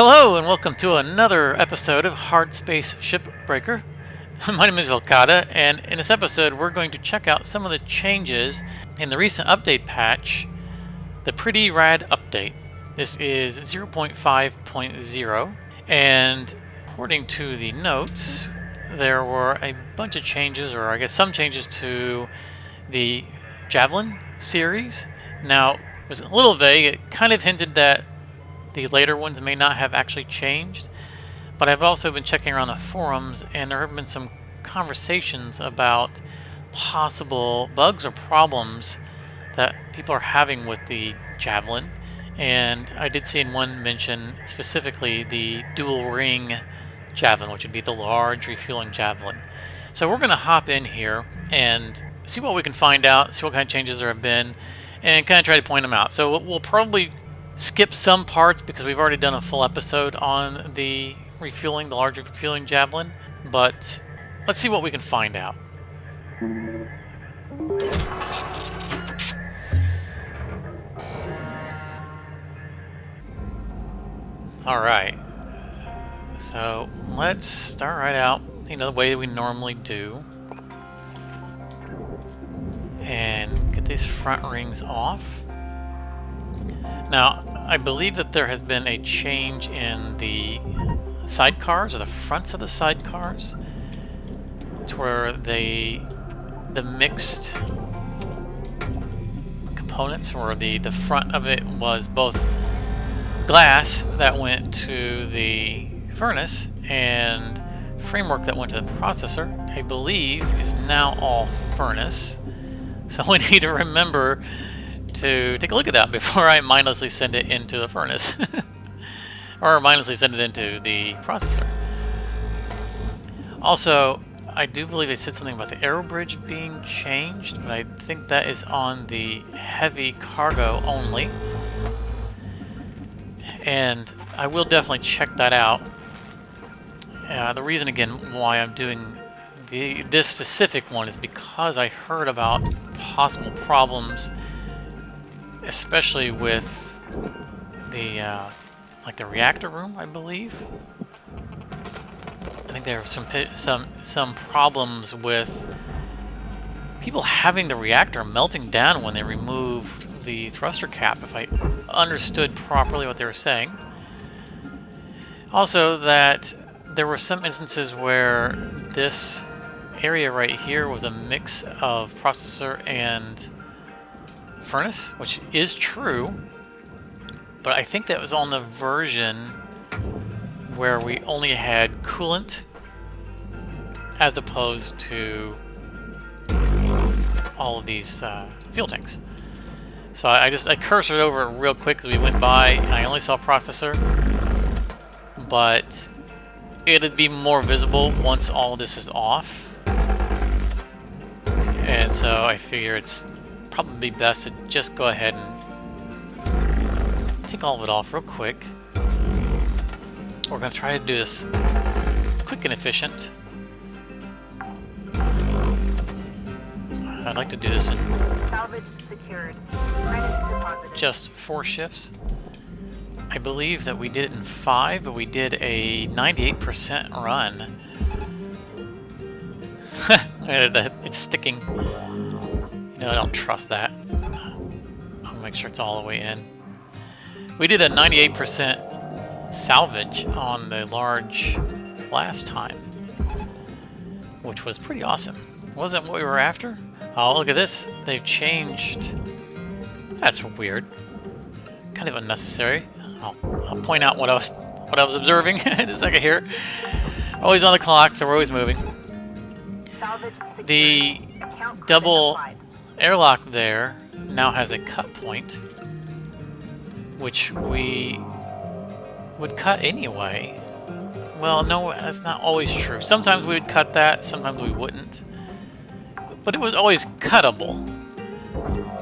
Hello and welcome to another episode of Hardspace Shipbreaker. My name is Vilkada, and in this episode we're going to check out some of the changes in the recent update patch, the Pretty Rad update. This is 0.5.0, and according to the notes, there were a bunch of changes, or I guess some changes to the Javelin series. Now, it was a little vague. It kind of hinted that the later ones may not have actually changed, but I've also been checking around the forums, and there have been some conversations about possible bugs or problems that people are having with the Javelin. And I did see in one mention specifically the dual ring Javelin, which would be the Large Refueling Javelin. So we're going to hop in here and see what we can find out, see what kind of changes there have been, and kind of try to point them out. So we'll probably skip some parts because we've already done a full episode on the Large Refueling Javelin, but let's see what we can find out. Alright, so let's start right out, the way we normally do, and get these front rings off. Now, I believe that there has been a change in the sidecars, or the fronts of the sidecars, to where the mixed components, or the front of it was both glass that went to the furnace and framework that went to the processor, I believe is now all furnace. So we need to remember to take a look at that before I mindlessly send it into the furnace or mindlessly send it into the processor. Also, I do believe they said something about the aero bridge being changed, but I think that is on the heavy cargo only, and I will definitely check that out. The reason again why I'm doing this specific one is because I heard about possible problems, especially with the like the reactor room, I believe. I think there are some problems with people having the reactor melting down when they removed the thruster cap, if I understood properly what they were saying. Also, that there were some instances where this area right here was a mix of processor and furnace, which is true, but I think that was on the version where we only had coolant as opposed to all of these fuel tanks. So I cursored over it real quick as we went by, and I only saw processor, but it'd be more visible once all of this is off, and so I figure it's probably best to just go ahead and take all of it off real quick. We're going to try to do this quick and efficient. I'd like to do this in salvage secured. Just 4 shifts. I believe that we did it in 5, but we did a 98% run. It's sticking. I don't trust that. I'll make sure it's all the way in. We did a 98% salvage on the large last time, which was pretty awesome. Wasn't what we were after? Oh, look at this. They've changed. That's weird. Kind of unnecessary. I'll point out what I was observing in a second here. Always on the clock, so we're always moving. The double airlock there now has a cut point, which we would cut anyway. Well, no, that's not always true. Sometimes we would cut that, sometimes we wouldn't. But it was always cuttable.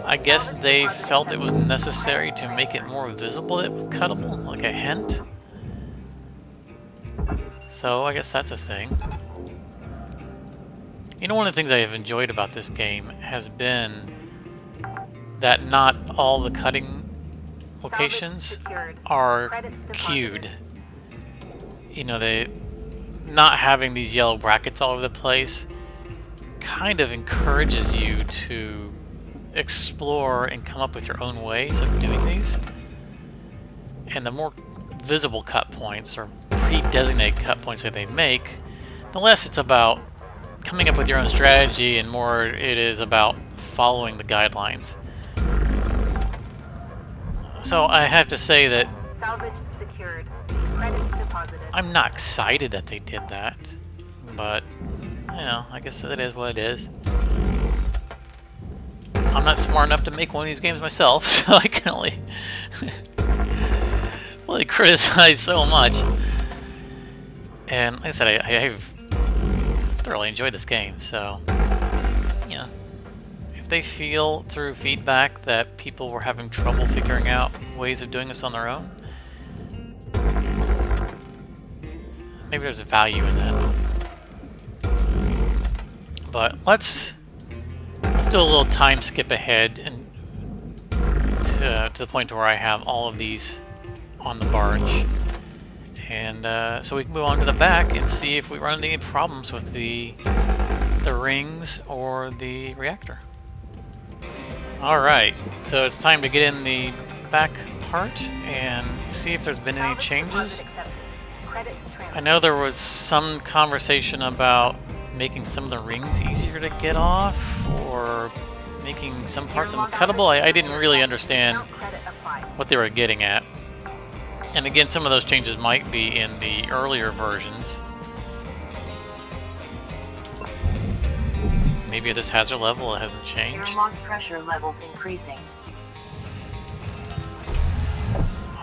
I guess they felt it was necessary to make it more visible that it was cuttable, like a hint. So I guess that's a thing. One of the things I have enjoyed about this game has been that not all the cutting locations are queued. you know, they not having these yellow brackets all over the place kind of encourages you to explore and come up with your own ways of doing these. And the more visible cut points or pre-designated cut points that they make, the less it's about coming up with your own strategy and more it is about following the guidelines. So I have to say that Salvage secured. Credits deposited. I'm not excited that they did that, but you know, I guess it is what it is. I'm not smart enough to make one of these games myself, so I can only criticize so much. And like I said, I've thoroughly enjoyed this game, so yeah. If they feel through feedback that people were having trouble figuring out ways of doing this on their own, maybe there's a value in that. But let's do a little time skip ahead and to the point where I have all of these on the barge. And so we can move on to the back and see if we run into any problems with the rings or the reactor. Alright, so it's time to get in the back part and see if there's been any changes. I know there was some conversation about making some of the rings easier to get off, or making some parts uncuttable. I didn't really understand what they were getting at. And again, some of those changes might be in the earlier versions. Maybe at this hazard level it hasn't changed. Airlock pressure levels increasing.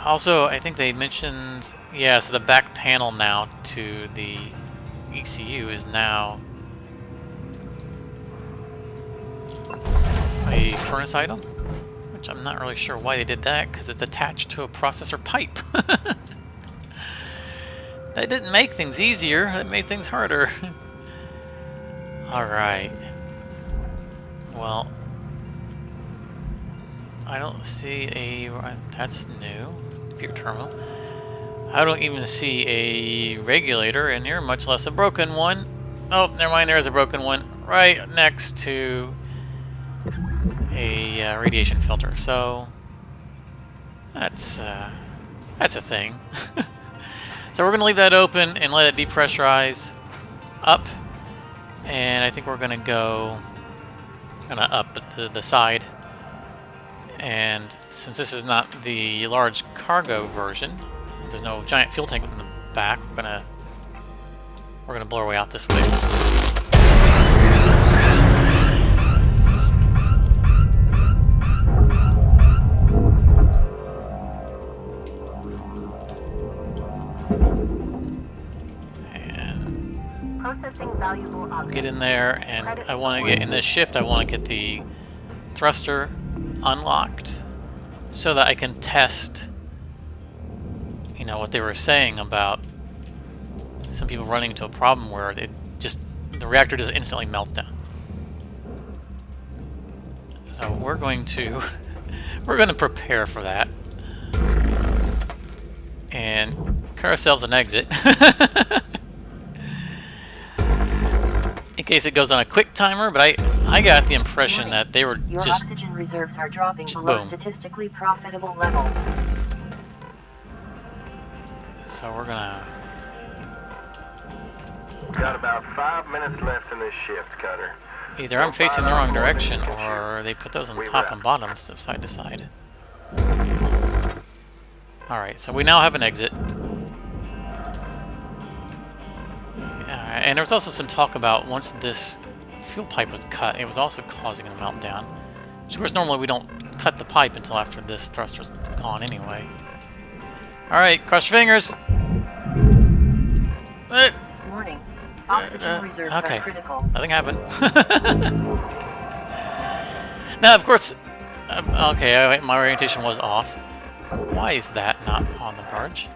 Also, I think they mentioned, yeah, so the back panel now to the ECU is now a furnace item, which I'm not really sure why they did that, because it's attached to a processor pipe. That didn't make things easier, that made things harder. Alright. Well, I don't see a... that's new. Computer terminal. I don't even see a regulator in here, much less a broken one. Oh, never mind, there's a broken one right next to a radiation filter. So that's a thing. So we're going to leave that open and let it depressurize up. And I think we're going to go up the side. And since this is not the large cargo version, there's no giant fuel tank in the back, we're gonna blow our way out this way. And Processing valuable objects. get in there, and I want to get in this shift. I want to get the thruster unlocked so that I can test, you know, what they were saying about some people running into a problem where it just, the reactor just instantly melts down. So we're going to prepare for that and cut ourselves an exit in case it goes on a quick timer, but I got the impression that they were Your just oxygen reserves are dropping below boom. statistically profitable levels. So we're gonna... Got about 5 minutes left in this shift, Cutter. Either I'm facing the wrong direction, or they put those on the top and bottom of side to side. Alright, so we now have an exit. And there was also some talk about once this fuel pipe was cut, it was also causing a meltdown. Which, of course, normally we don't cut the pipe until after this thruster's gone anyway. Alright, cross your fingers! Warning. Oxygen reserves okay. are critical. Nothing happened. Now, of course... okay, my orientation was off. Why is that not on the barge?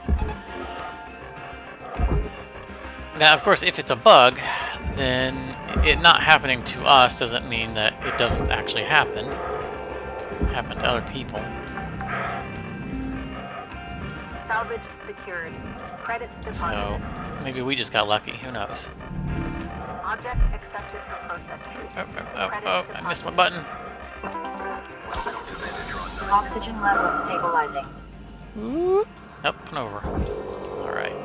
Now, of course, if it's a bug, then it not happening to us doesn't mean that it doesn't actually happen to other people. Salvage secured. Credits So deposited. maybe we just got lucky. Who knows? Object accepted for processing. Oh, I missed my button. Oxygen level stabilizing. Up and over. Alright.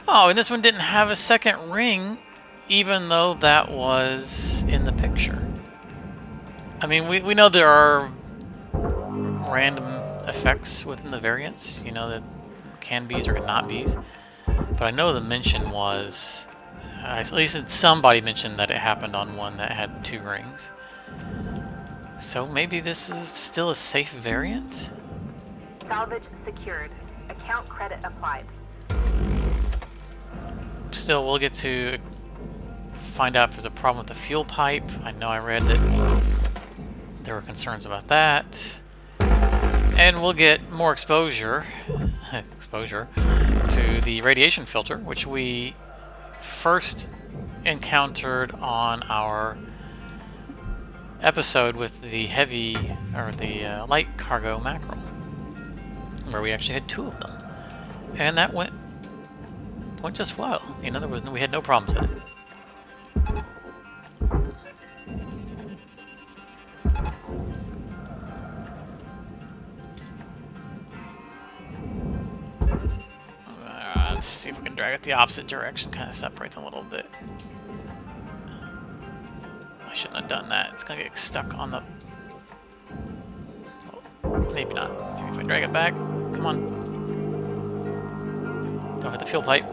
Oh, and this one didn't have a second ring, even though that was in the picture. I mean, we know there are random effects within the variants, you know, that can be's or cannot be's. But I know the mention was, at least somebody mentioned that it happened on one that had 2 rings. So maybe this is still a safe variant? Salvage secured. Account credit applied. Still, we'll get to find out if there's a problem with the fuel pipe. I know I read that there were concerns about that. And we'll get more exposure to the radiation filter, which we first encountered on our episode with the Light Cargo Mackerel, where we actually had 2 of them. And that went just well. You know, we had no problems with it. Let's see if we can drag it the opposite direction, kind of separate them a little bit. I shouldn't have done that. It's gonna get stuck on the... Well, maybe not. Maybe if I drag it back. Come on. Don't hit the fuel pipe.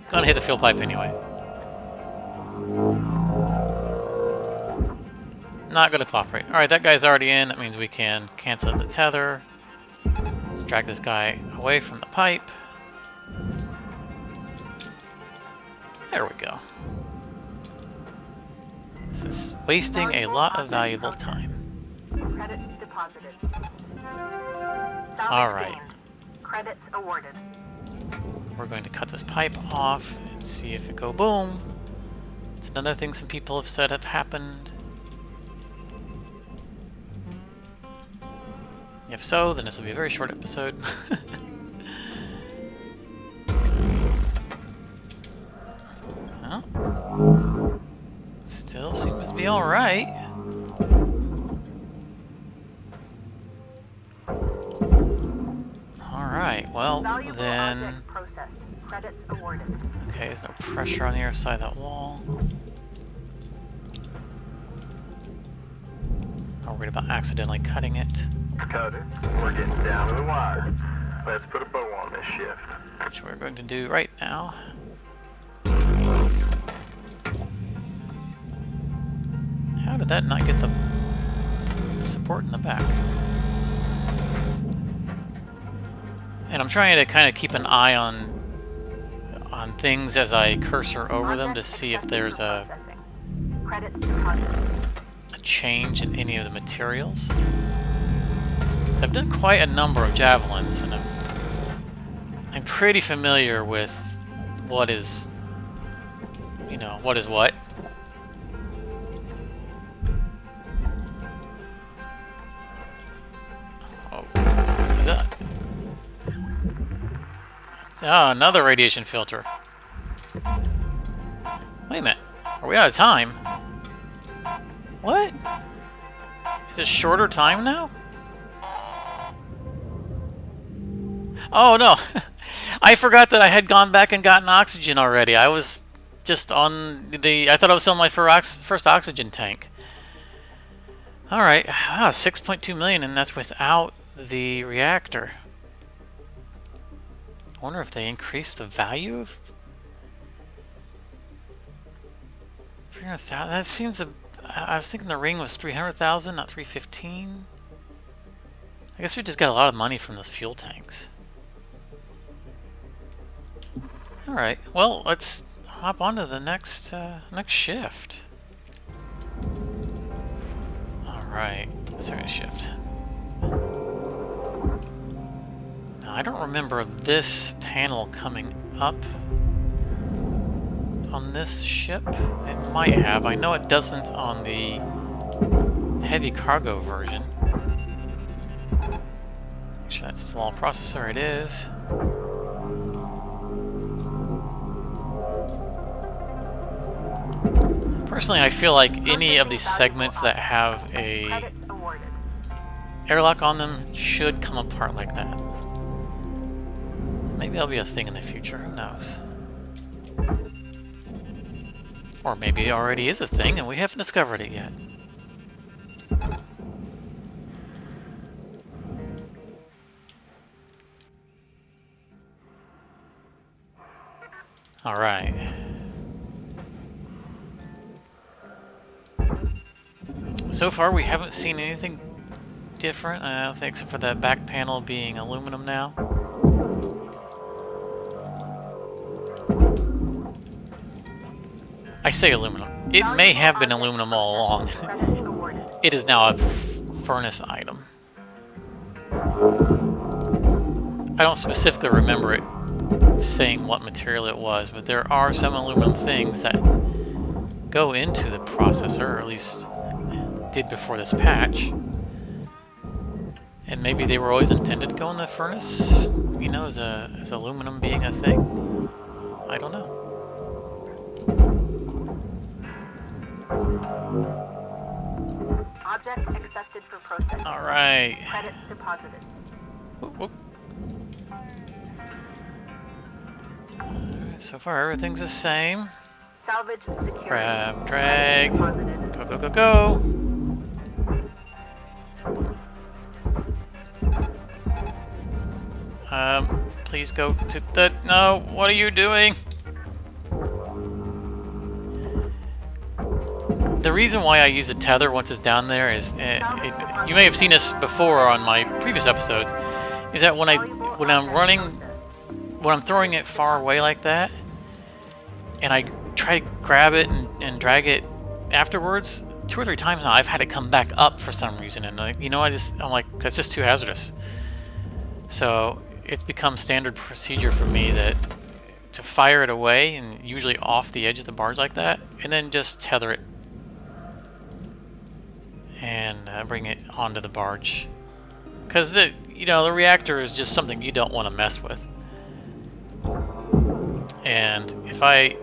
Gonna hit the fuel pipe anyway. Not gonna cooperate. Alright, that guy's already in. That means we can cancel the tether. Let's drag this guy away from the pipe. There we go. This is wasting a lot of valuable time. Credits deposited. Alright. Credits awarded. We're going to cut this pipe off and see if it go boom. It's another thing some people have said have happened. If so, then this will be a very short episode. Well, still seems to be alright. Alright, well, then... Credits awarded. Okay, there's no pressure on the other side of that wall. Not worried about accidentally cutting it. Cutter, we're getting down to the wire. Let's put a bow on this shift. Which we're going to do right now. How did that not get the support in the back? And I'm trying to kind of keep an eye on things as I cursor over them to see if there's a change in any of the materials. So I've done quite a number of javelins, and I'm pretty familiar with what is, you know, what is what. Oh, what is that? Oh, another radiation filter. Wait a minute. Are we out of time? What? Is it shorter time now? Oh, no. I forgot that I had gone back and gotten oxygen already. I was just on the... I thought I was on my first oxygen tank. Alright. Wow, 6.2 million, and that's without the reactor. I wonder if they increased the value of... 300,000? That seems... I was thinking the ring was 300,000, not 315. I guess we just got a lot of money from those fuel tanks. Alright, well, let's hop on to the next shift. Alright, second shift. Now, I don't remember this panel coming up on this ship? It might have. I know it doesn't on the heavy cargo version. Make sure that's still all processor. It is. Personally, I feel like any of these segments that have a Credits awarded. airlock on them should come apart like that. Maybe that'll be a thing in the future, who knows? Or maybe it already is a thing and we haven't discovered it yet. Alright. So far we haven't seen anything different, I don't think, except for that back panel being aluminum now. I say aluminum. It may have been aluminum all along. Credits awarded. It is now a furnace item. I don't specifically remember it saying what material it was, but there are some aluminum things that go into the processor, or at least did before this patch. And maybe they were always intended to go in the furnace, you know, as aluminum being a thing. I don't know. Object accepted for processing. Alright. Credits deposited. Whoop, whoop. Alright, so far everything's the same. Salvage secured. Grab, drag. Deposited. Go, go, go, go. Please go to the... No, what are you doing? The reason why I use a tether once it's down there is, you may have seen this before on my previous episodes, is that when I'm throwing it far away like that, and I try to grab it and drag it afterwards, 2 or 3 times now I've had it come back up for some reason, and I'm like, that's just too hazardous. So it's become standard procedure for me that to fire it away, and usually off the edge of the barge like that, and then just tether it and bring it onto the barge, because the reactor is just something you don't want to mess with. And if I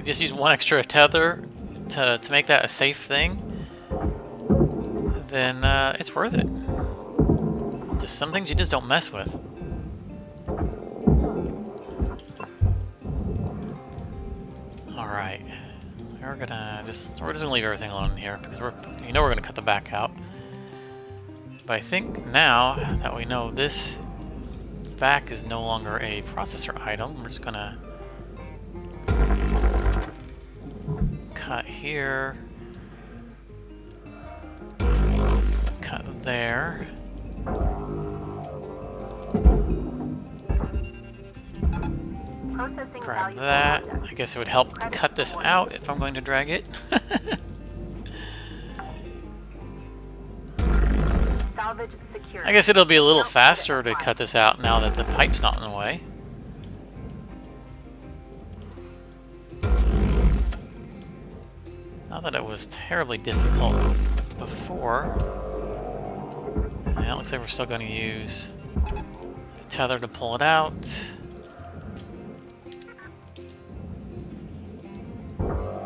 just use one extra tether to make that a safe thing, then it's worth it. Just some things you just don't mess with. All right. We're just gonna leave everything alone here because we're gonna cut the back out. But I think now that we know this back is no longer a processor item, we're just gonna cut here, cut there. Processing Grab valuable that. object. I guess it would help to cut this out if I'm going to drag it. Salvage secured. I guess it'll be a little faster to cut this out now that the pipe's not in the way. Not that it was terribly difficult before. Yeah, it looks like we're still going to use a tether to pull it out.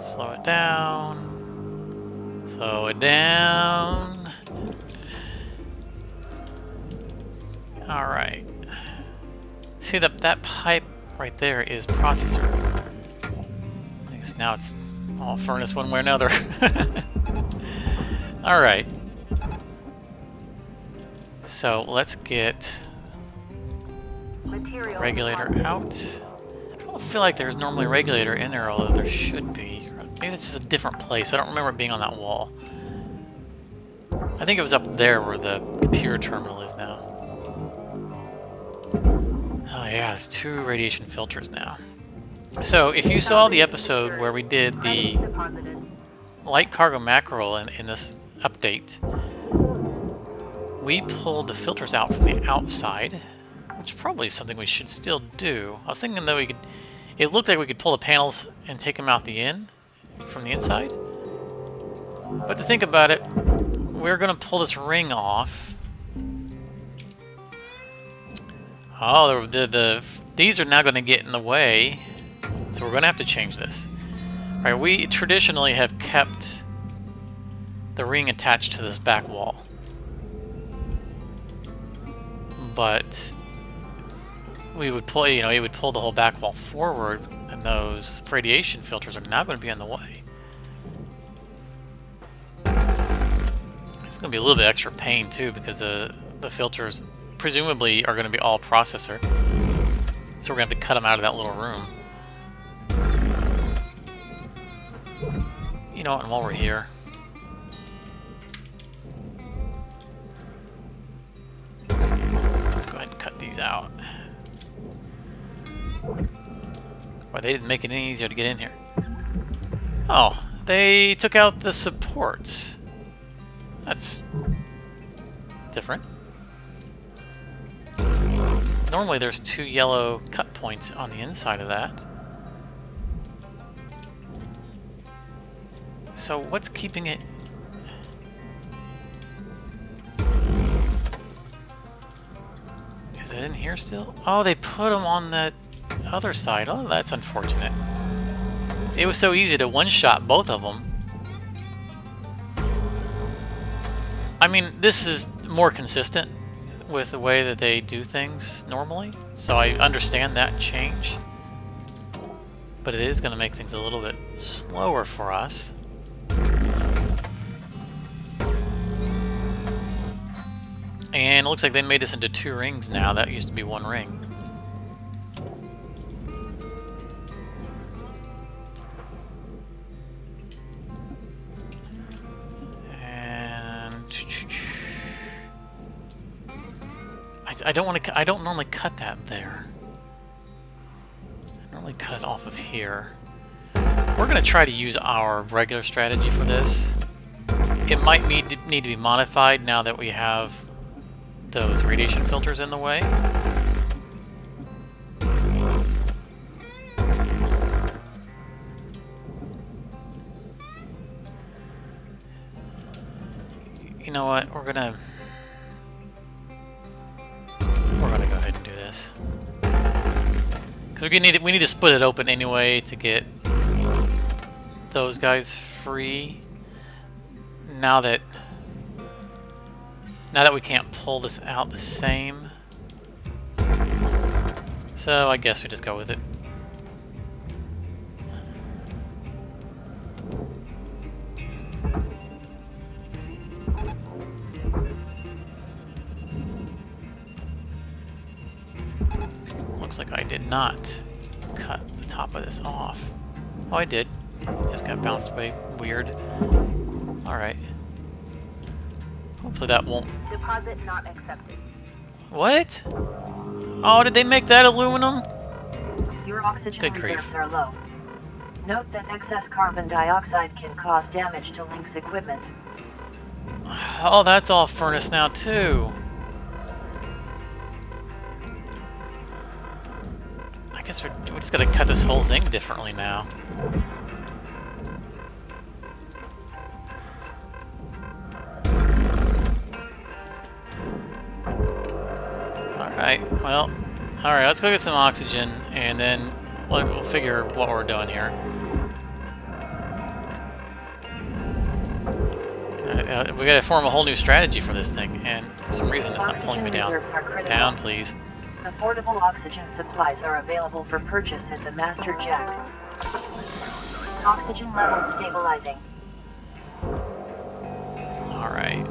Slow it down. Slow it down. Alright. See that pipe right there is processor. I guess now it's all furnace one way or another. Alright. So let's get Material regulator deposited. out. I don't feel like there's normally a regulator in there, although there should be. Maybe it's just a different place. I don't remember it being on that wall. I think it was up there where the computer terminal is now. Oh yeah, there's 2 radiation filters now. So if you saw the episode where we did the Credits deposited. Light Cargo Mackerel in this update, we pulled the filters out from the outside, which probably is something we should still do. I was thinking that we could, It looked like we could pull the panels and take them out from the inside. But to think about it, we're going to pull this ring off. Oh, these are now going to get in the way, so we're going to have to change this. All right, we traditionally have kept the ring attached to this back wall, but we would pull, it would pull the whole back wall forward, and those radiation filters are now going to be in the way. It's going to be a little bit extra pain too, because the filters presumably are going to be all processor, so we're going to have to cut them out of that little room. You know what, and while we're here, let's go ahead and cut these out. Why, they didn't make it any easier to get in here. Oh, they took out the supports. That's different. Normally there's 2 yellow cut points on the inside of that. So what's keeping it? Is it in here still? Oh, they put them on the other side. Oh, that's unfortunate. It was so easy to one-shot both of them. I mean, this is more consistent with the way that they do things normally, so I understand that change. But it is going to make things a little bit slower for us. And it looks like they made this into 2 rings now. That used to be 1 ring. I don't want to. I don't normally cut that there. I normally cut it off of here. We're going to try to use our regular strategy for this. It might need to be modified now that we have those radiation filters in the way. You know what? We're gonna go ahead and do this, because we need to split it open anyway to get those guys free. Now that we can't pull this out the same, so I guess we just go with it. Looks like I did not cut the top of this off. Oh, I did. Just got bounced away. Weird. Alright. Hopefully that won't... Deposit not accepted. What? Oh, did they make that aluminum? Your oxygen Good reserves grief. are low. Note that excess carbon dioxide can cause damage to Link's equipment. Oh, that's all furnace now, too. I guess we're just gonna cut this whole thing differently now. Alright, well, alright, let's go get some oxygen, and then we'll figure what we're doing here. We gotta form a whole new strategy for this thing, and for some reason it's not pulling me down. Down, please. Affordable oxygen supplies are available for purchase at the Master Jack. Oxygen levels stabilizing. Alright.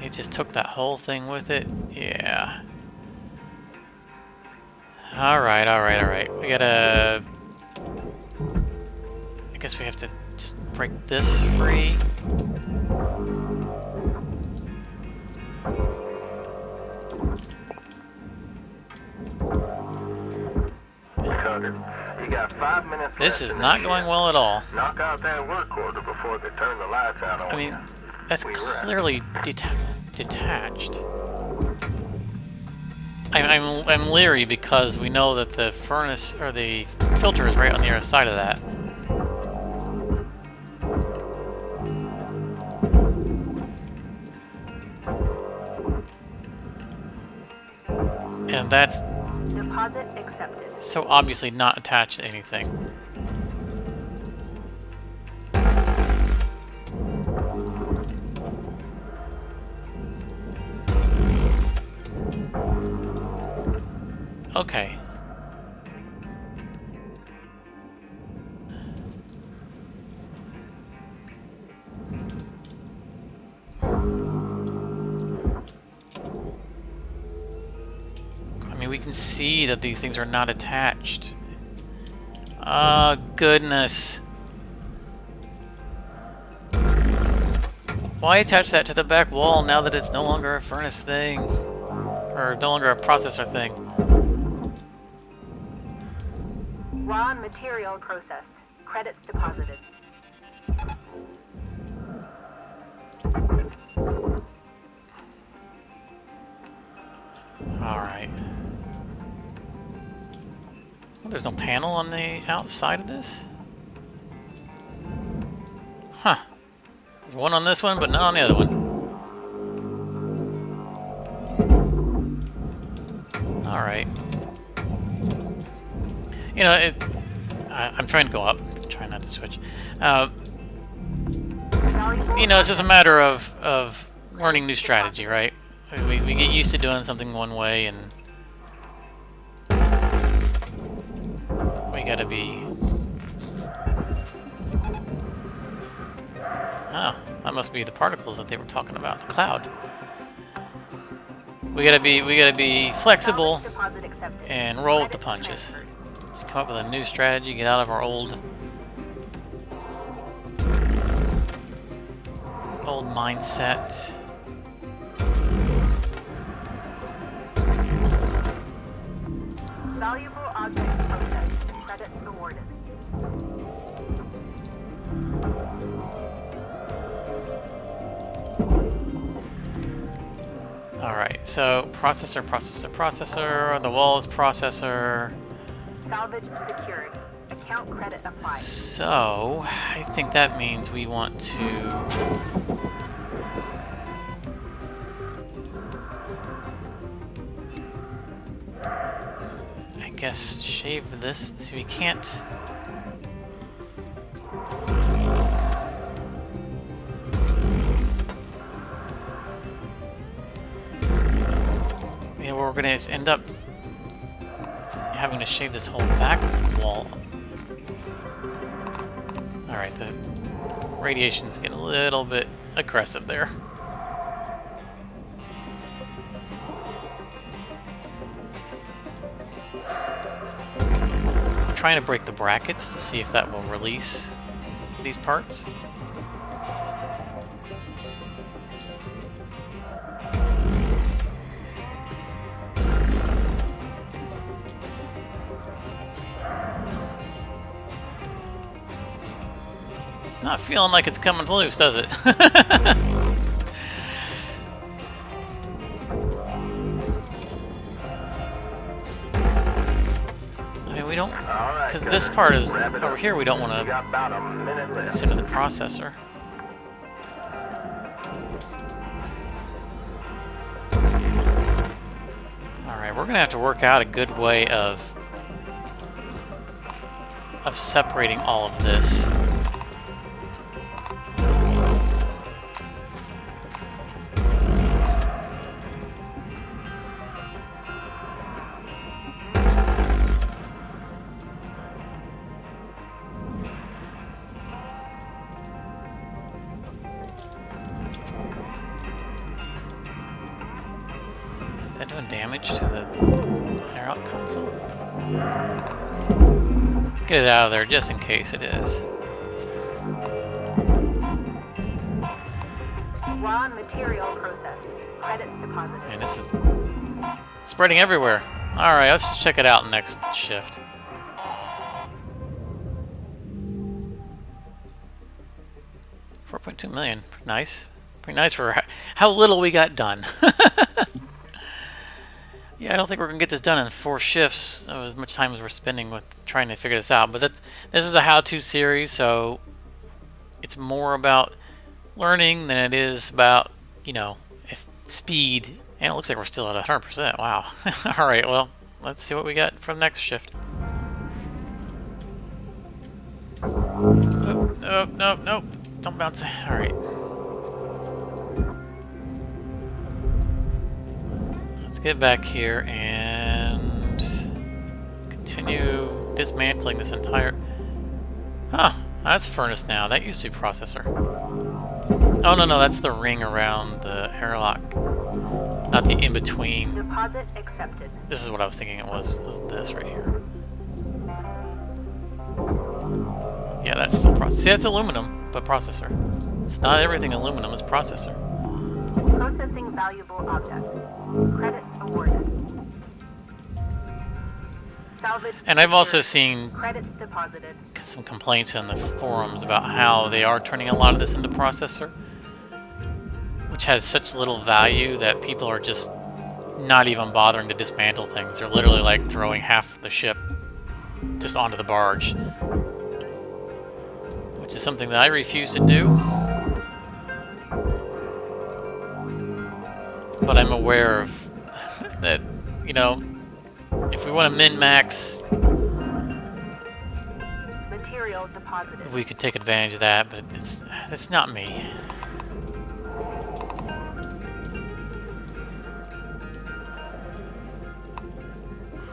It just took that whole thing with it? Yeah. Alright, alright, alright. We gotta... I guess we have to just break this free. Tucker, you got 5 minutes left. This is not going well at all. Knock out that work order before they turn the lights out on I mean, you. that's clearly detached. I'm leery because we know that the furnace or the filter is right on the other side of that. And that's Deposit accepted. so obviously not attached to anything. Okay. I mean, we can see that these things are not attached. Oh, goodness. Why attach that to the back wall now that it's no longer a furnace thing? Or no longer a processor thing? Raw material processed. Credits deposited. Alright. Well, there's no panel on the outside of this? Huh. There's one on this one, but not on the other one. Alright. You know, I'm trying to go up. Trying not to switch. You know, it's just a matter of learning new strategy, right? We get used to doing something one way, and we gotta be... Oh, that must be the particles that they were talking about, the cloud. We gotta be flexible and roll with the punches. Just come up with a new strategy, get out of our old mindset. Valuable object processed. Credits awarded. Alright, so processor, the wall is processor. Salvage secured. Account credit applied. So, I think that means we want to... I guess shave this. See, we can't... Yeah, we're gonna end up having to shave this whole back wall. Alright, the radiation's getting a little bit aggressive there. I'm trying to break the brackets to see if that will release these parts. Not feeling like it's coming loose, does it? I mean, we don't... Because this part is... Over here, we don't want to send to the processor. Alright, we're going to have to work out a good way of separating all of this. Is that doing damage to the air out console? Let's get it out of there just in case it is. Raw material processed. Credits deposited. And this is spreading everywhere. Alright, let's just check it out next shift. $4.2 million. Pretty nice. Pretty nice for how little we got done. Yeah, I don't think we're gonna get this done in 4 shifts, as much time as we're spending with trying to figure this out. But this is a how-to series, so it's more about learning than it is about, you know, speed. And it looks like we're still at 100%. Wow. All right, well, let's see what we got from next shift. Oh, no, no, no. Don't bounce. All right. Let's get back here and continue dismantling this entire... Huh, that's furnace now. That used to be processor. Oh, no, no, that's the ring around the airlock. Not the in-between. Deposit accepted. This is what I was thinking it was this right here. Yeah, that's still processor. See, that's aluminum, but processor. It's not everything aluminum, it's processor. Processing valuable object. Credits awarded. Salvage. And I've also secured. seen Credits deposited. some complaints in the forums about how they are turning a lot of this into processor, which has such little value that people are just not even bothering to dismantle things. They're literally like throwing half the ship just onto the barge, which is something that I refuse to do. But I'm aware of that, you know, if we want to min-max, Material deposited. we could take advantage of that, but it's not me.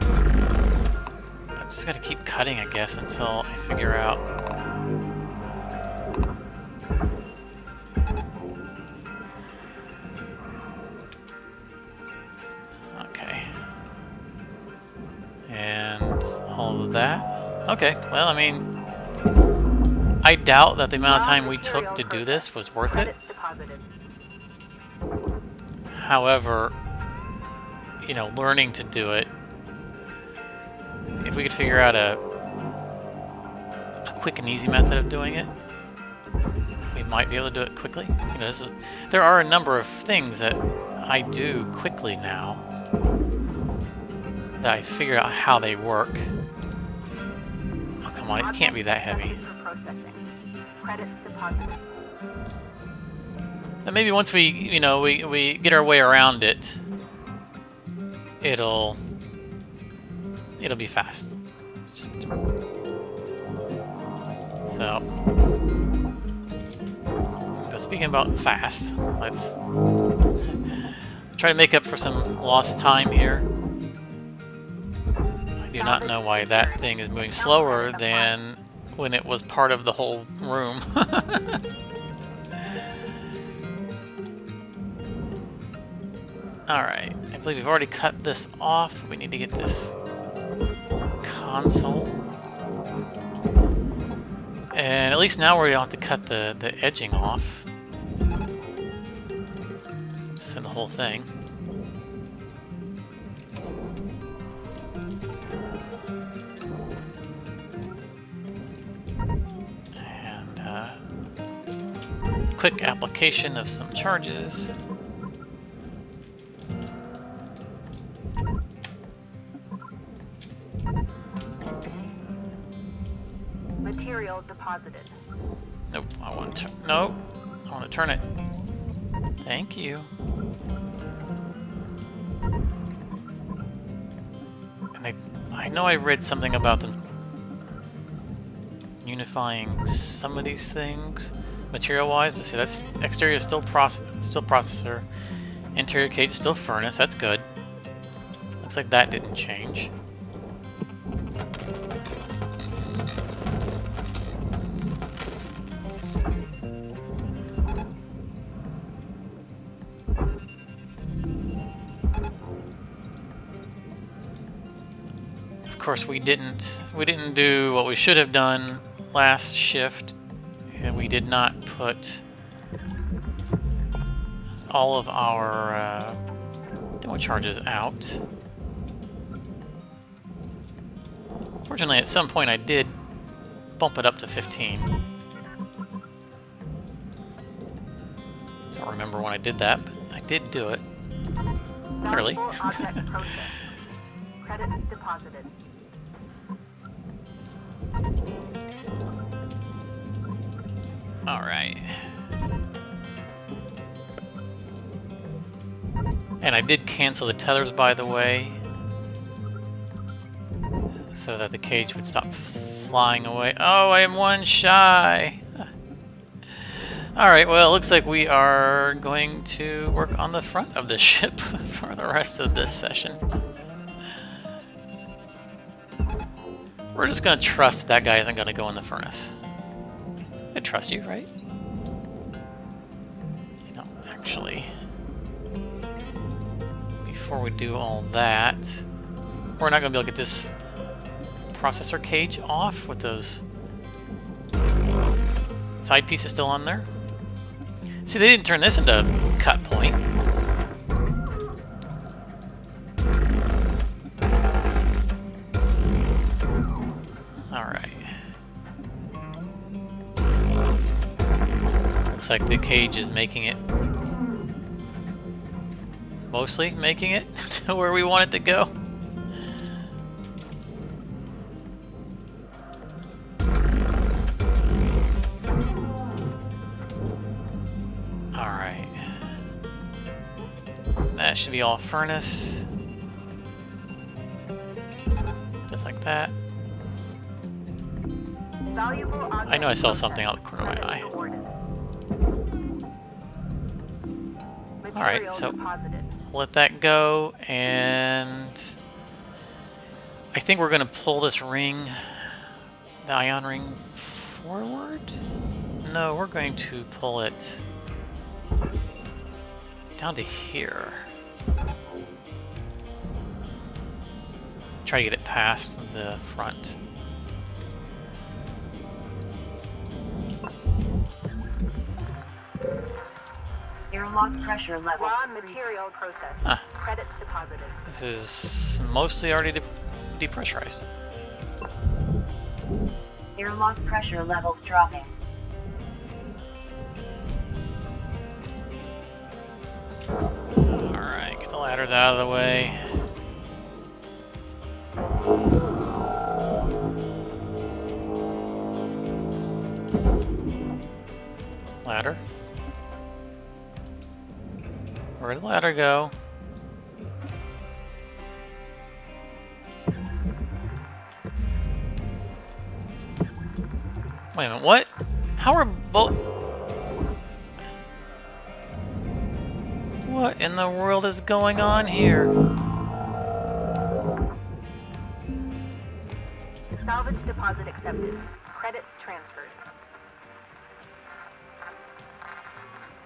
I just gotta keep cutting, I guess, until I figure out. Okay. And all of that. Okay, well, I mean, I doubt that the amount of time we took to do this was worth it. Credits deposited. However, you know, learning to do it, if we could figure out a quick and easy method of doing it, we might be able to do it quickly. You know, there are a number of things that I do quickly now that I figure out how they work. Oh, come on, it can't be that heavy. Credits deposited. And maybe once we, you know, we get our way around it, it'll be fast. So, but speaking about fast, let's try to make up for some lost time here. I do not know why that thing is moving slower than when it was part of the whole room. Alright, I believe we've already cut this off. We need to get this console. And at least now we don't have to cut the edging off. Just in the whole thing. And quick application of some charges. Material deposited. Nope, I want to nope. I want to turn it. Thank you. And I know I read something about them unifying some of these things material-wise, but see, that's exterior is still processor, interior cage still furnace. That's good. Looks like that didn't change. Of course, we didn't do what we should have done last shift. And we did not put all of our demo charges out. Fortunately, at some point I did bump it up to 15. Don't remember when I did that, but I did do it. Clearly. Credits deposited. All right. And I did cancel the tethers, by the way, so that the cage would stop flying away. Oh, I am one shy. Alright, well, it looks like we are going to work on the front of the ship for the rest of this session. We're just going to trust that guy isn't going to go in the furnace. I trust you, right? You know, actually, before we do all that, we're not going to be able to get this processor cage off with those side pieces still on there. See, they didn't turn this into a cut point. Alright. Looks like the cage is making it... mostly making it to where we want it to go. Alright. That should be all furnace. Just like that. I know I saw something out of the corner of my eye. Alright, so let that go, and I think we're going to pull this ring, the ion ring, forward? No, we're going to pull it down to here. Try to get it past the front. Airlock pressure level. Raw material processed. Credits deposited. This is mostly already depressurized. Airlock pressure levels dropping. Alright, get the ladders out of the way. Ladder. Where did the ladder go? Wait a minute, what? How are both... What in the world is going on here? Salvage deposit accepted. Credits transferred.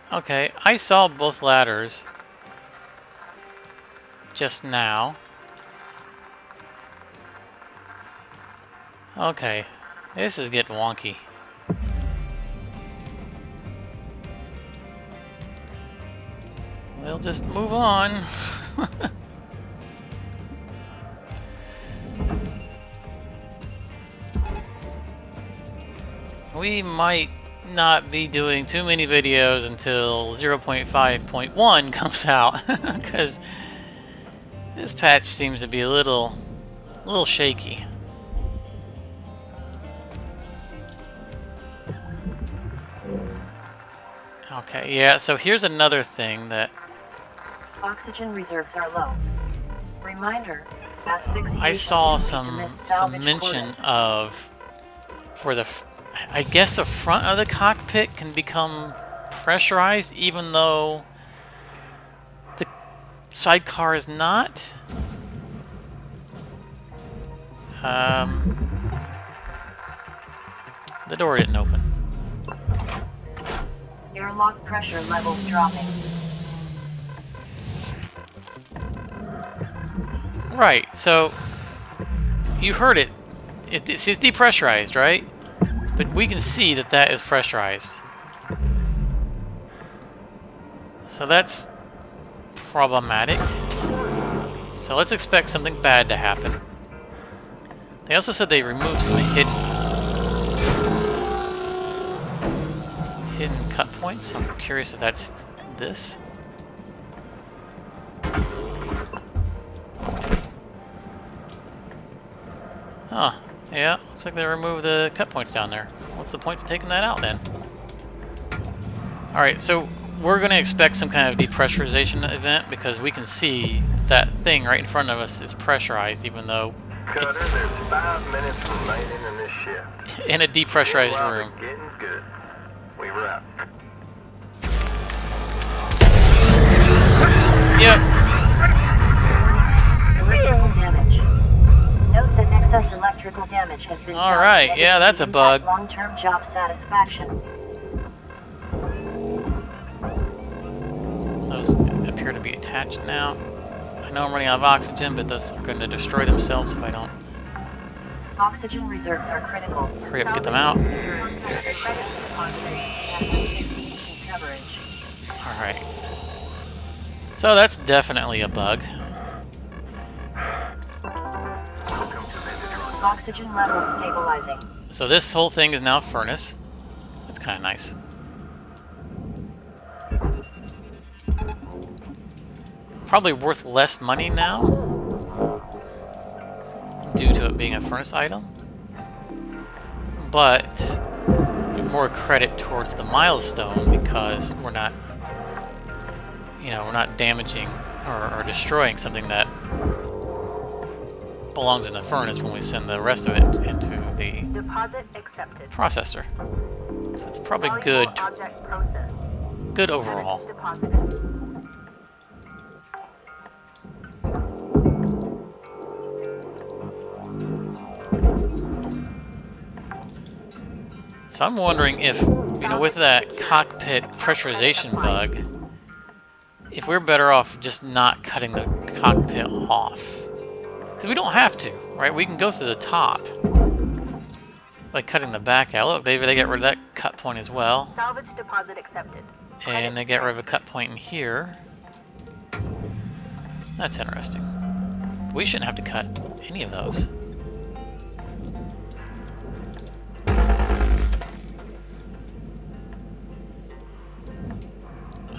Okay, I saw both ladders just now. Okay, this is getting wonky. We'll just move on. We might not be doing too many videos until 0.5.1 comes out, because this patch seems to be a little shaky. Okay, yeah, so here's another thing that Oxygen reserves are low. Reminder, asphyxiation I saw can some commit salvage mention quotas. of where I guess the front of the cockpit can become pressurized even though the sidecar is not. The door didn't open. Airlock pressure levels dropping. Right, so you heard it. It's depressurized, right? But we can see that that is pressurized. So that's problematic. So let's expect something bad to happen. They also said they removed some hidden cut points. I'm curious if that's this. Huh. Yeah, looks like they removed the cut points down there. What's the point of taking that out then? Alright, so we're going to expect some kind of depressurization event because we can see that thing right in front of us is pressurized even though Cutter, it's there's 5 minutes remaining in this shift. in a depressurized Meanwhile, room. the getting's good. We wrap. Yep. Electrical damage. Note that excess electrical damage has been All found right, to yeah, that's a negatively bug. impact long-term job satisfaction. Those appear to be attached now. I know I'm running out of oxygen, but those are going to destroy themselves if I don't Oxygen reserves are critical. hurry up and get them out. Coverage. Alright. So that's definitely a bug. Oxygen levels stabilizing. So this whole thing is now furnace. That's kind of nice. Probably worth less money now due to it being a furnace item, but more credit towards the milestone because we're not, you know, we're not damaging or destroying something that belongs in the furnace when we send the rest of it into the Deposit accepted. processor. So it's probably Valuable good, object processed. good overall. Deposited. So I'm wondering if, you know, with that cockpit pressurization bug, if we're better off just not cutting the cockpit off. Because we don't have to, right? We can go through the top by cutting the back out. Look, they get rid of that cut point as well. Salvage deposit accepted. And they get rid of a cut point in here. That's interesting. We shouldn't have to cut any of those.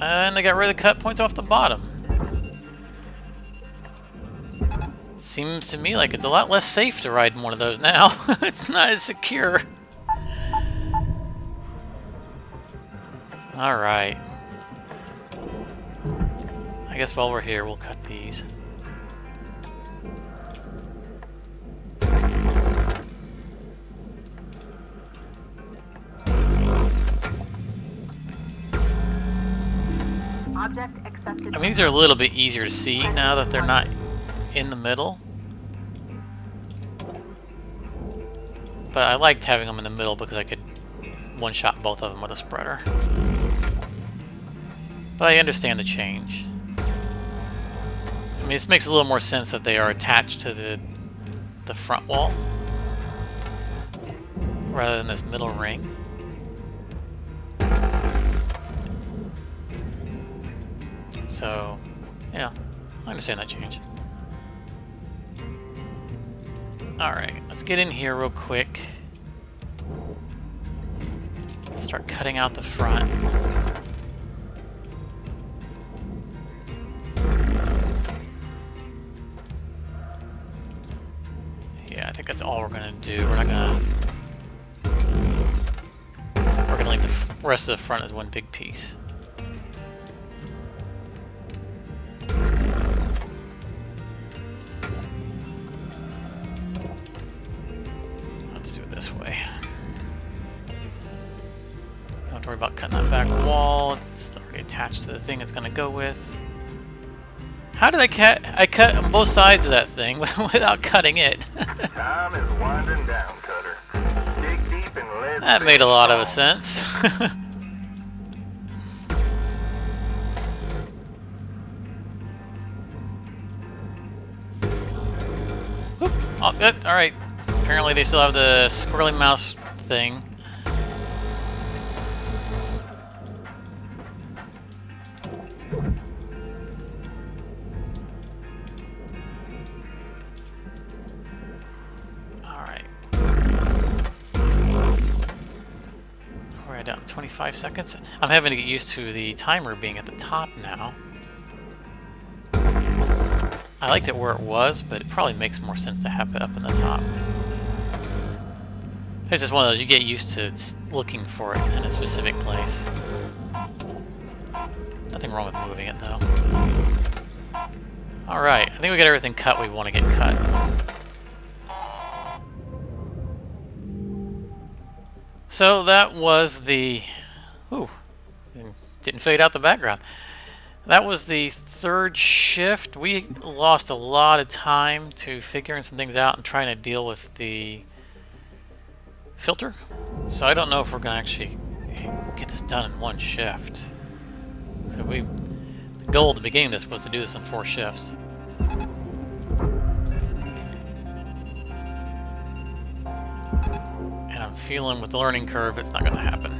And they got rid of the cut points off the bottom. Seems to me like it's a lot less safe to ride in one of those now. It's not as secure. Alright. I guess while we're here, we'll cut these. Object accepted. I mean, these are a little bit easier to see now that they're not in the middle. But I liked having them in the middle because I could one-shot both of them with a spreader. But I understand the change. I mean, this makes a little more sense that they are attached to the front wall rather than this middle ring. So, yeah, I understand that change. Alright, let's get in here real quick. Start cutting out the front. Yeah, I think that's all we're gonna do. We're not gonna... We're gonna leave the rest of the front as one big piece. Let's do it this way. Don't have to worry about cutting that back wall. It's already attached to the thing it's gonna go with. How did I cut on both sides of that thing without cutting it? Time is winding down, Cutter. Dig deep and let That made a lot of sense. Whoop. Oh, good. All right. Apparently they still have the squirrely mouse thing. We're down to 25 seconds. I'm having to get used to the timer being at the top now. I liked it where it was, but it probably makes more sense to have it up in the top. It's just one of those, you get used to looking for it in a specific place. Nothing wrong with moving it, though. Alright, I think we got everything cut we want to get cut. So that was the... Ooh, didn't fade out the background. That was the third shift. We lost a lot of time to figuring some things out and trying to deal with the filter. So I don't know if we're going to actually get this done in one shift. So the goal at the beginning of this was to do this in 4 shifts. And I'm feeling with the learning curve it's not going to happen.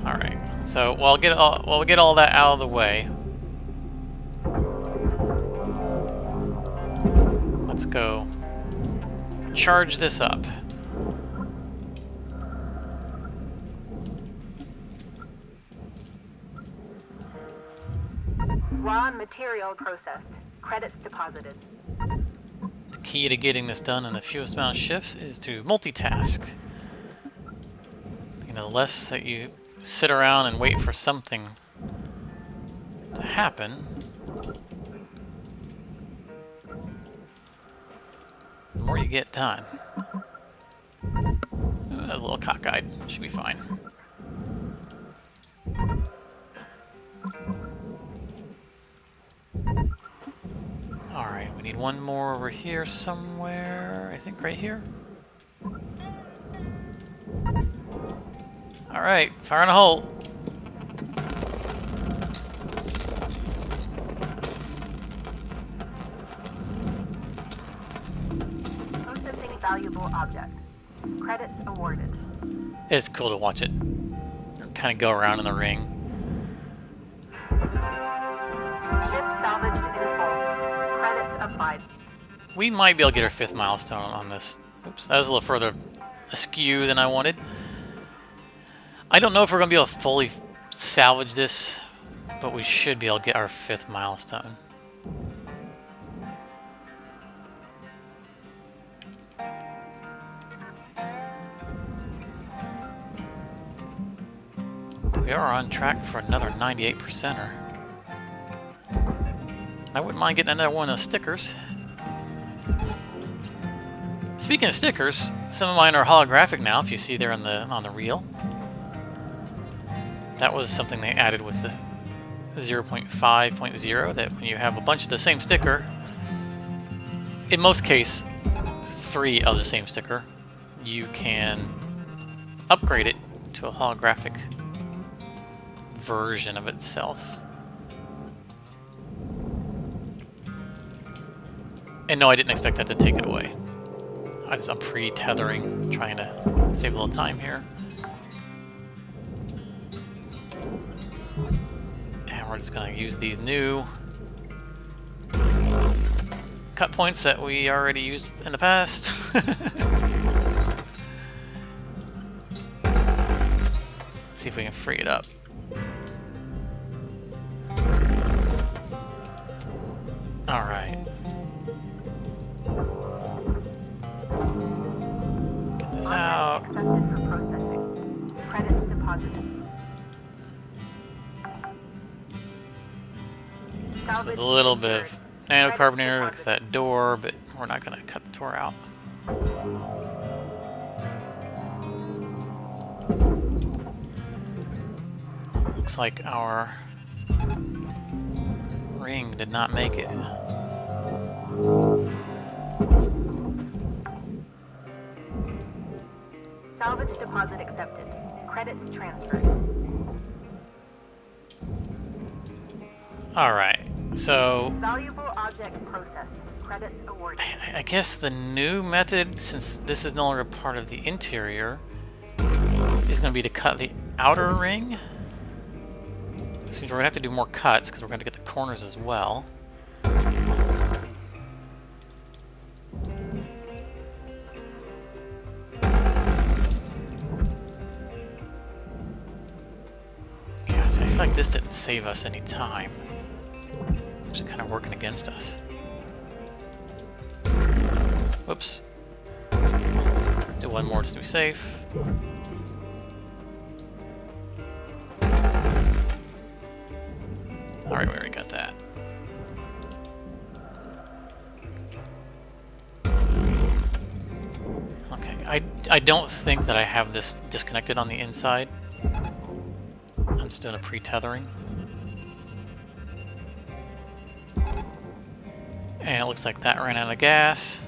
Alright, so while we get all that out of the way, let's go charge this up. Raw material processed. Credits deposited. The key to getting this done in the fewest amount of shifts is to multitask. You know, the less that you sit around and wait for something to happen, the more you get done. That's a little cockeyed. Should be fine. Alright, we need one more over here somewhere. I think right here. Alright, fire in a hole. Processing valuable object. Credits awarded. It's cool to watch it kind of go around in the ring. Ship salvaged in full. Credits applied. We might be able to get our 5th milestone on this. Oops, that was a little further askew than I wanted. I don't know if we're going to be able to fully salvage this, but we should be able to get our 5th milestone. We are on track for another 98%er. I wouldn't mind getting another one of those stickers. Speaking of stickers, some of mine are holographic now, if you see there on the reel. That was something they added with the 0.5.0, that when you have a bunch of the same sticker, in most cases 3 of the same sticker, you can upgrade it to a holographic version of itself. And no, I didn't expect that to take it away. I'm pre-tethering, trying to save a little time here. And we're just going to use these new cut points that we already used in the past. Let's see if we can free it up. Alright. Get this out. Accepted for processing. Credits deposited. This is a little bit of nanocarbon here with that door, but we're not going to cut the door out. Looks like our ring did not make it. Salvage deposit accepted. Credits transferred. Alright, so Valuable object processed. Credits awarded. I guess the new method, since this is no longer part of the interior, is going to be to cut the outer ring. This means we're going to have to do more cuts because we're going to get the corners as well. save us any time. It's actually kind of working against us. Whoops. Let's do one more just to be safe. Alright, we already got that. Okay, I don't think that I have this disconnected on the inside. I'm just doing a pre-tethering. And it looks like that ran out of gas.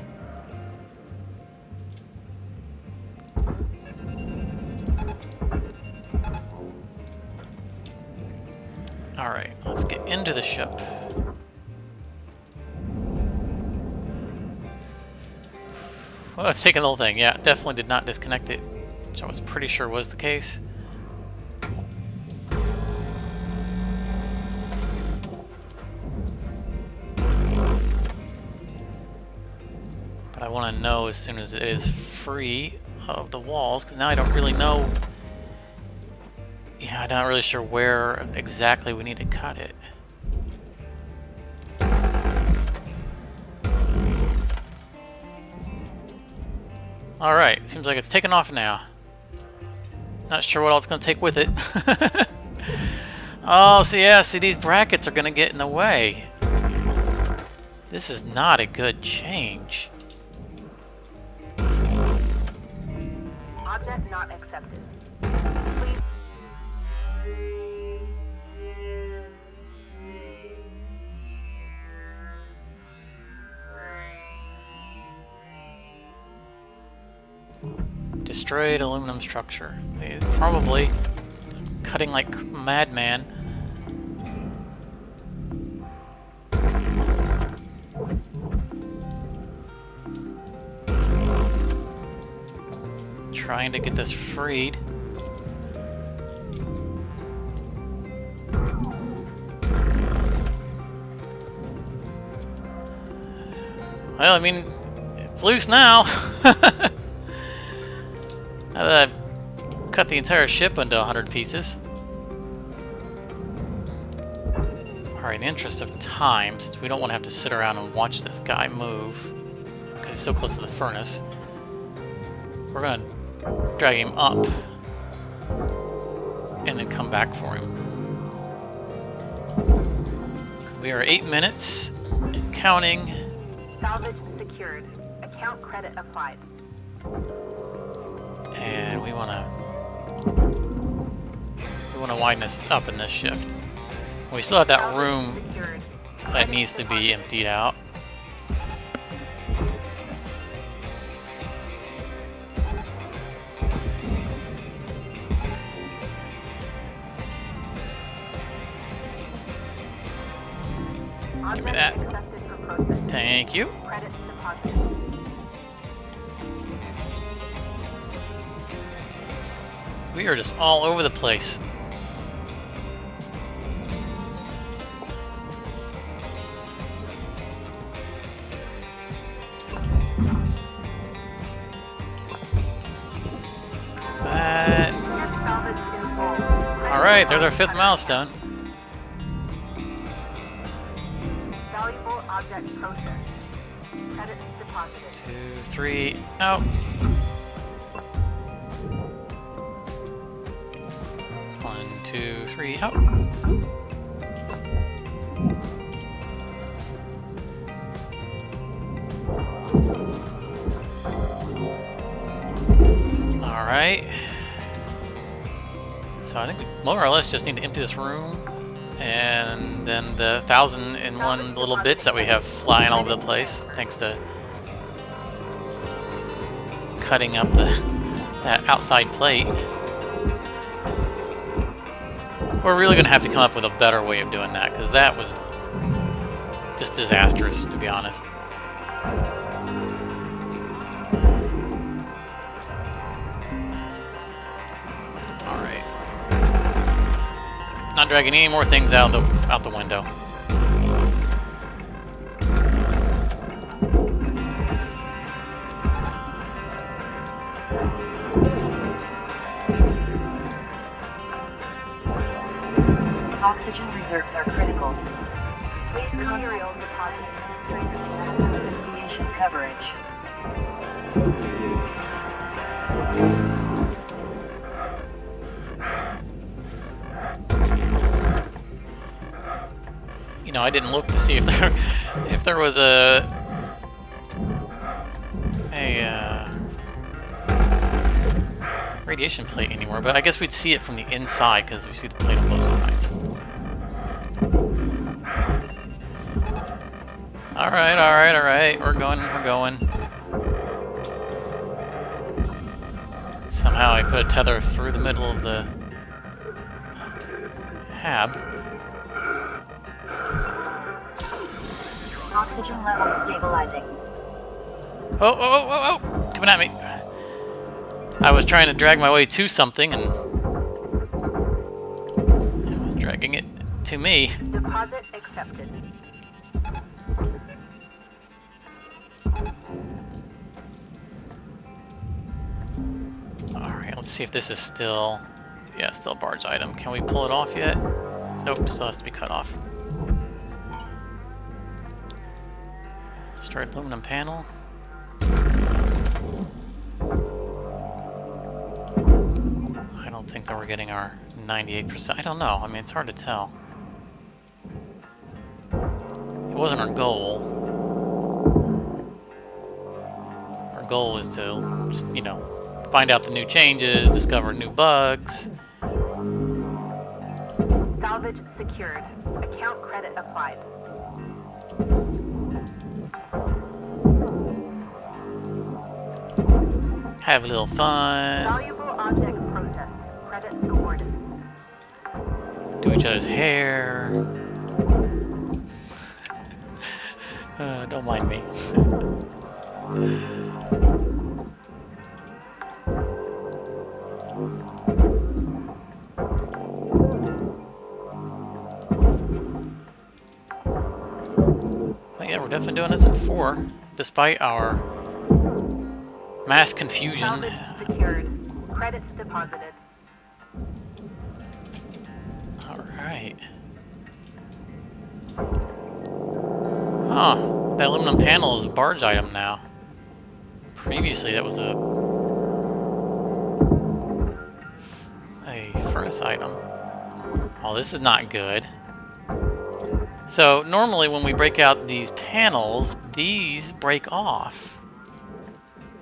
Alright, let's get into the ship. Well, let's take the whole thing. Yeah, definitely did not disconnect it, which I was pretty sure was the case. But I want to know as soon as it is free of the walls, because now I don't really know. Yeah, I'm not really sure where exactly we need to cut it. Alright, seems like it's taken off now. Not sure what else it's going to take with it. Oh, so yeah, see, these brackets are going to get in the way. This is not a good change. Object not accepted. Please. Destroyed aluminum structure. Probably cutting like madman. Trying to get this freed. Well, I mean, it's loose now. Now that I've cut the entire ship into 100 pieces. Alright, in the interest of time, since we don't want to have to sit around and watch this guy move, because he's so close to the furnace, we're going to drag him up and then come back for him. We are 8 minutes and counting. Salvage secured. Account credit applied. And we want to widen this up in this shift. We still have that room that needs to be emptied out. Give me that. Thank you. Credit deposit. We are just all over the place. That. Alright, there's our 5th milestone. Valuable object processed. Credit deposited. 2, 3, out. 1, 2, 3, out. Alright. So I think we more or less just need to empty this room, and then the 1,001 little bits that we have flying all over the place, thanks to cutting up that outside plate. We're really going to have to come up with a better way of doing that, because that was just disastrous, to be honest. Alright. Not dragging any more things out the window. Oxygen reserves are critical. Please contact Material deposit. administrator to access asphyxiation coverage. You know, I didn't look to see if there was a radiation plate anywhere, but I guess we'd see it from the inside because we see the plate on both sides. All right. We're going. Somehow I put a tether through the middle of the hab. Oxygen levels stabilizing. Oh! Coming at me. I was trying to drag my way to something, and I was dragging it to me. Deposit accepted. Alright, let's see if this is still... Yeah, it's still a barge item. Can we pull it off yet? Nope, still has to be cut off. Destroyed aluminum panel. I don't think that we're getting our 98%. I don't know. I mean, it's hard to tell. It wasn't our goal. Our goal was to just, you know, find out the new changes, discover new bugs. Salvage secured. Account credit applied. Have a little fun. Valuable object processed. Credits awarded. Do each other's hair. Don't mind me. But yeah, we're definitely doing this in 4, despite our mass confusion. Salvage secured. Credits deposited. Alright. Huh. That aluminum panel is a barge item now. Previously that was a furnace item. Oh, this is not good. So normally when we break out these panels, these break off.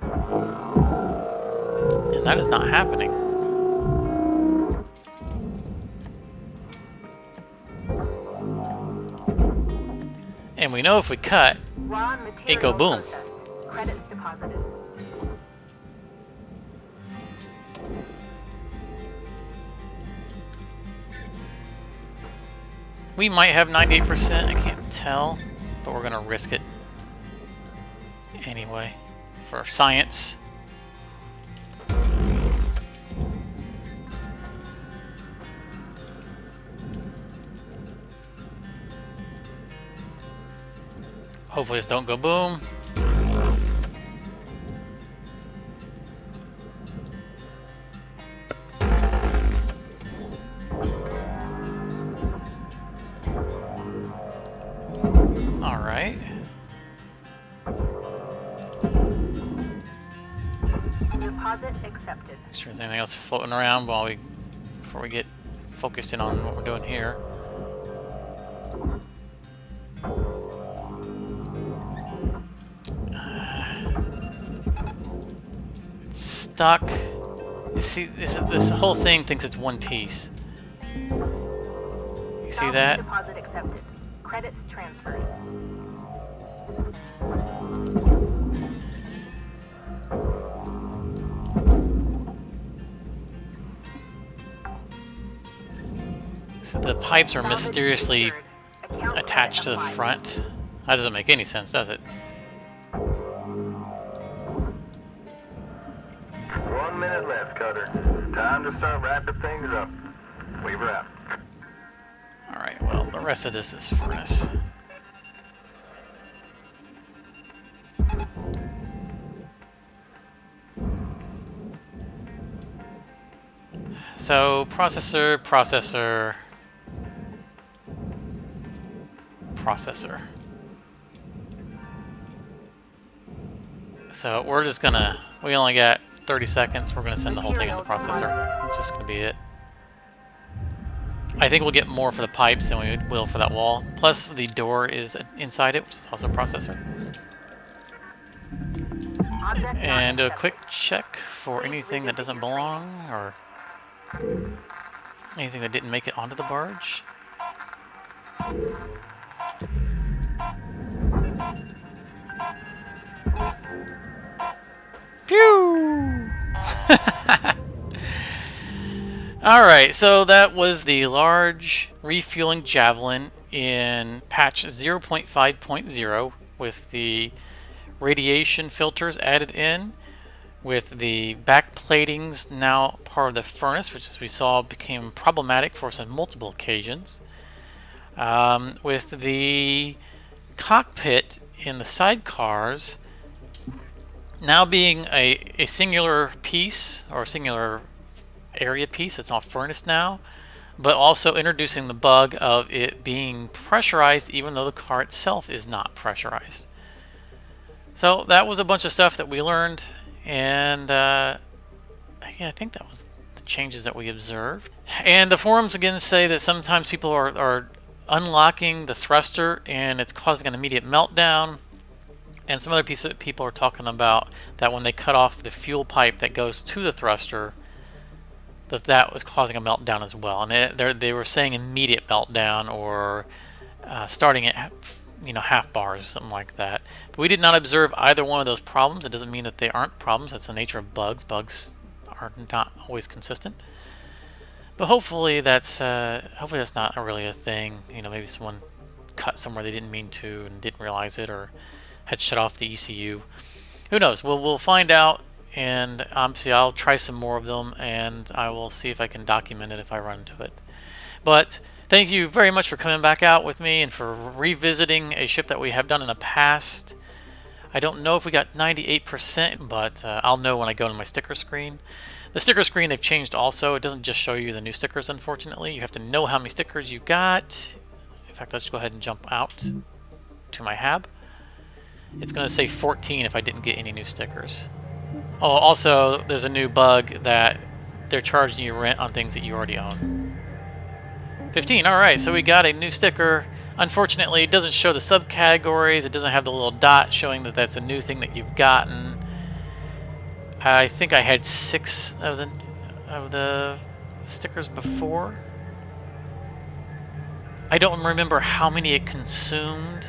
And that is not happening. And we know if we cut, Raw material it go boom. processed. Credits deposited. We might have 98%, I can't tell, but we're gonna risk it anyway for science. Hopefully this don't go boom. Alright. Deposit accepted. Make sure there's anything else floating around before we get focused in on what we're doing here. It's stuck. You see, this whole thing thinks it's one piece. You see Salvage that? deposit accepted. Credits transferred. So the pipes are Salvage mysteriously secured. Account attached to credit the applied. front. That doesn't make any sense, does it? 1 minute left, Cutter. Time to start wrapping things up. Weaver out. Alright, well, the rest of this is furnace. So, processor. processor. So we're just gonna, we only got 30 seconds. We're gonna send the whole thing in the processor. It's just gonna be it. I think we'll get more for the pipes than we will for that wall. Plus the door is inside it, which is also a processor. And do a quick check for anything that doesn't belong or anything that didn't make it onto the barge. Phew! Alright, so that was the Large Refueling Javelin in patch 0.5.0 with the radiation filters added in, with the back platings now part of the furnace, which as we saw became problematic for us on multiple occasions, with the cockpit in the sidecars now being a singular piece or a singular area piece. It's not furnace now, but also introducing the bug of it being pressurized even though the car itself is not pressurized. So that was a bunch of stuff that we learned, and yeah, I think that was the changes that we observed. And the forums again say that sometimes people are unlocking the thruster and it's causing an immediate meltdown. And some other people are talking about that when they cut off the fuel pipe that goes to the thruster, that was causing a meltdown as well. And they were saying immediate meltdown or starting at half bars or something like that. But we did not observe either one of those problems. It doesn't mean that they aren't problems. That's the nature of bugs. Bugs are not always consistent. But hopefully that's not really a thing. Maybe someone cut somewhere they didn't mean to and didn't realize it, or had shut off the ECU. Who knows? We'll find out, and obviously I'll try some more of them, and I will see if I can document it if I run into it. But thank you very much for coming back out with me and for revisiting a ship that we have done in the past. I don't know if we got 98%, but I'll know when I go to my sticker screen. The sticker screen they've changed also. It doesn't just show you the new stickers, unfortunately. You have to know how many stickers you got. In fact, let's go ahead and jump out to my hab. It's going to say 14 if I didn't get any new stickers. Oh, also, there's a new bug that they're charging you rent on things that you already own. 15, alright, so we got a new sticker. Unfortunately, it doesn't show the subcategories. It doesn't have the little dot showing that that's a new thing that you've gotten. I think I had 6 of the stickers before. I don't remember how many it consumed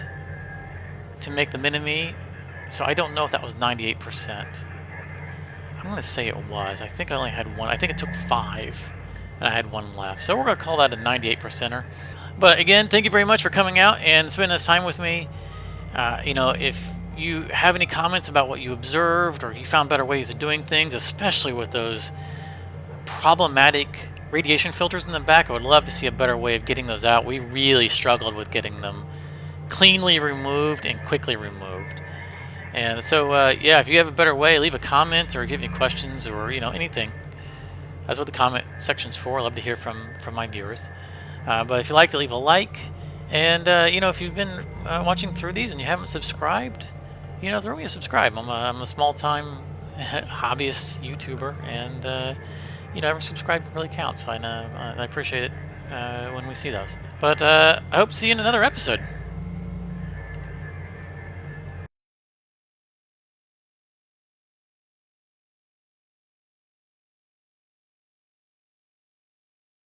to make the mini-me, so I don't know if that was 98%. I'm going to say it was. I think I only had 1. I think it took 5, and I had 1 left. So we're going to call that a 98%er. But again, thank you very much for coming out and spending this time with me. If you have any comments about what you observed, or you found better ways of doing things, especially with those problematic radiation filters in the back, I would love to see a better way of getting those out. We really struggled with getting them cleanly removed and quickly removed. And so yeah, if you have a better way, leave a comment, or if you have any questions, or anything. That's what the comment section's for. I love to hear from my viewers. But if you like to, leave a like, and if you've been watching through these and you haven't subscribed, throw me a subscribe. I'm a small-time hobbyist YouTuber, and every subscribe really counts. So I appreciate it when we see those. But I hope to see you in another episode.